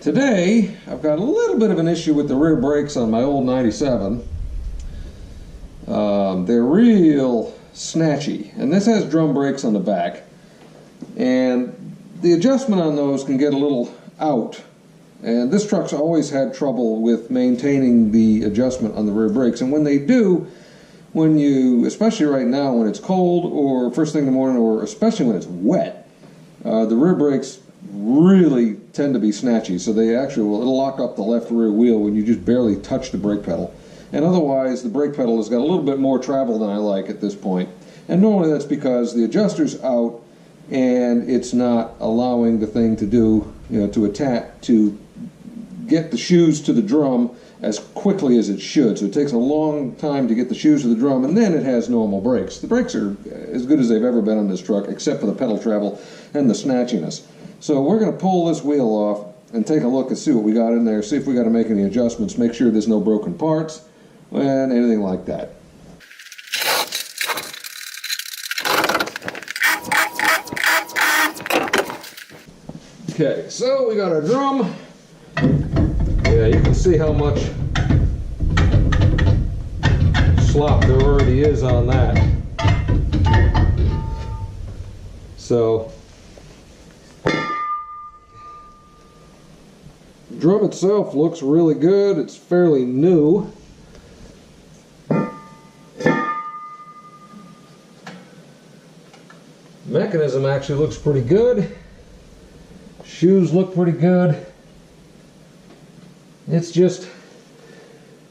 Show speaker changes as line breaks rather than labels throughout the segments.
Today, I've got a little bit of an issue with the rear brakes on my old 97. They're real snatchy, and this has drum brakes on the back, and the adjustment on those can get a little out, and this truck's always had trouble with maintaining the adjustment on the rear brakes. And when they do, especially right now when it's cold or first thing in the morning, or especially when it's wet, the rear brakes really tend to be snatchy, so it'll lock up the left rear wheel when you just barely touch the brake pedal. And otherwise, the brake pedal has got a little bit more travel than I like at this point. And normally that's because the adjuster's out and it's not allowing the thing to do, to get the shoes to the drum as quickly as it should. So it takes a long time to get the shoes to the drum, and then it has normal brakes. The brakes are as good as they've ever been on this truck, except for the pedal travel and the snatchiness. So we're going to pull this wheel off and take a look and see what we got in there, see if we got to make any adjustments, make sure there's no broken parts and anything like that. Okay, so we got our drum. Yeah, you can see how much slop there already is on that. So the drum itself looks really good. It's fairly new. Mechanism actually looks pretty good. Shoes look pretty good. It's just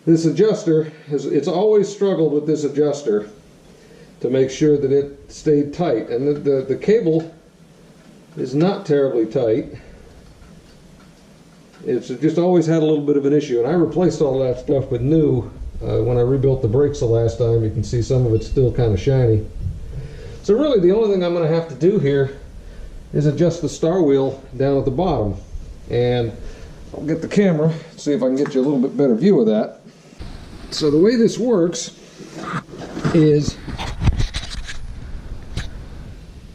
this adjuster, it's always struggled with this adjuster to make sure that it stayed tight. And the cable is not terribly tight. It's just always had a little bit of an issue. And I replaced all that stuff with new. When I rebuilt the brakes the last time, you can see some of it's still kind of shiny. So really the only thing I'm going to have to do here is adjust the star wheel down at the bottom. And I'll get the camera, see if I can get you a little bit better view of that. So the way this works is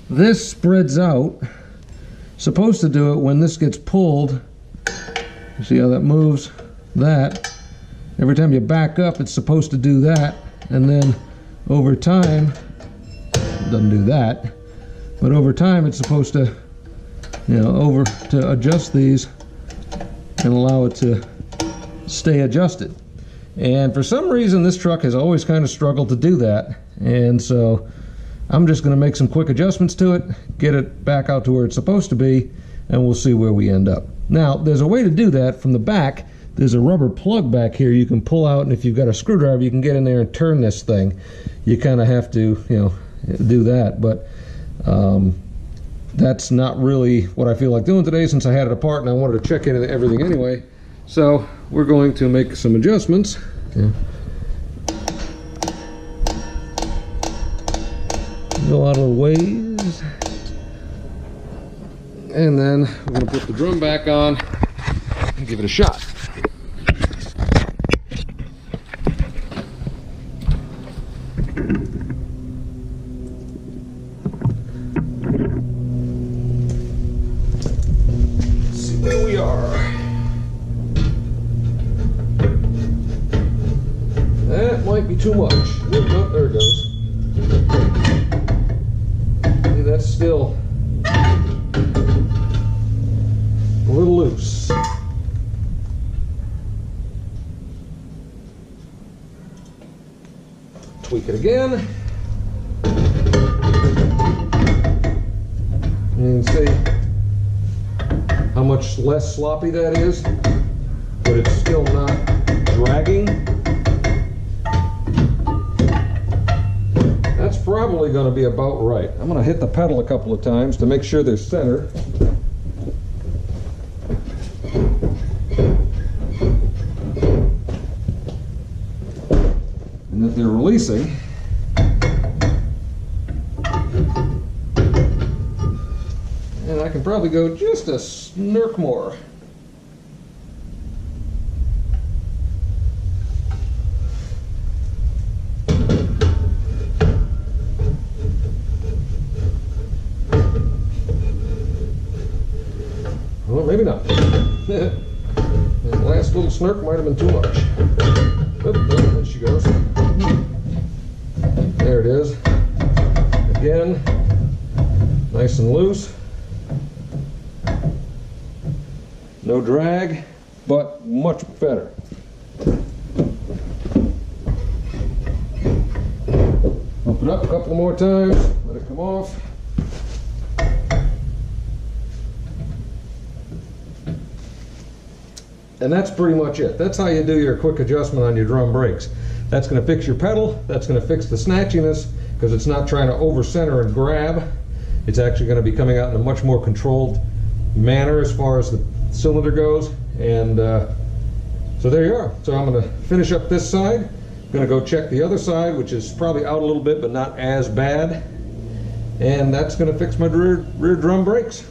this spreads out. Supposed to do it when this gets pulled. You see how that moves? That. Every time you back up, it's supposed to do that. And then over time, it doesn't do that. But over time, it's supposed to, to adjust these and allow it to stay adjusted. And for some reason, this truck has always kind of struggled to do that. And so I'm just going to make some quick adjustments to it, get it back out to where it's supposed to be, and we'll see where we end up. Now, there's a way to do that from the back. There's a rubber plug back here you can pull out, and if you've got a screwdriver, you can get in there and turn this thing. You kind of have to, do that, but that's not really what I feel like doing today, since I had it apart and I wanted to check into everything anyway. So we're going to make some adjustments. Yeah. Go out of the ways, and then we're going to put the drum back on and give it a shot. Might be too much. Oh, there it goes. See, that's still a little loose. Tweak it again. And you can see how much less sloppy that is, but it's still not dragging. That's probably going to be about right. I'm going to hit the pedal a couple of times to make sure they're centered. And that they're releasing. And I can probably go just a snirk more. Well, maybe not. That last little snirk might have been too much. Oop, oh, there she goes. There it is. Again, nice and loose. No drag, but much better. Open up a couple more times, let it come off. And that's pretty much it. That's how you do your quick adjustment on your drum brakes. That's going to fix your pedal, that's going to fix the snatchiness, because it's not trying to over center and grab. It's actually going to be coming out in a much more controlled manner as far as the cylinder goes. And so there you are. So I'm going to finish up this side. I'm going to go check the other side, which is probably out a little bit but not as bad. And that's going to fix my rear drum brakes.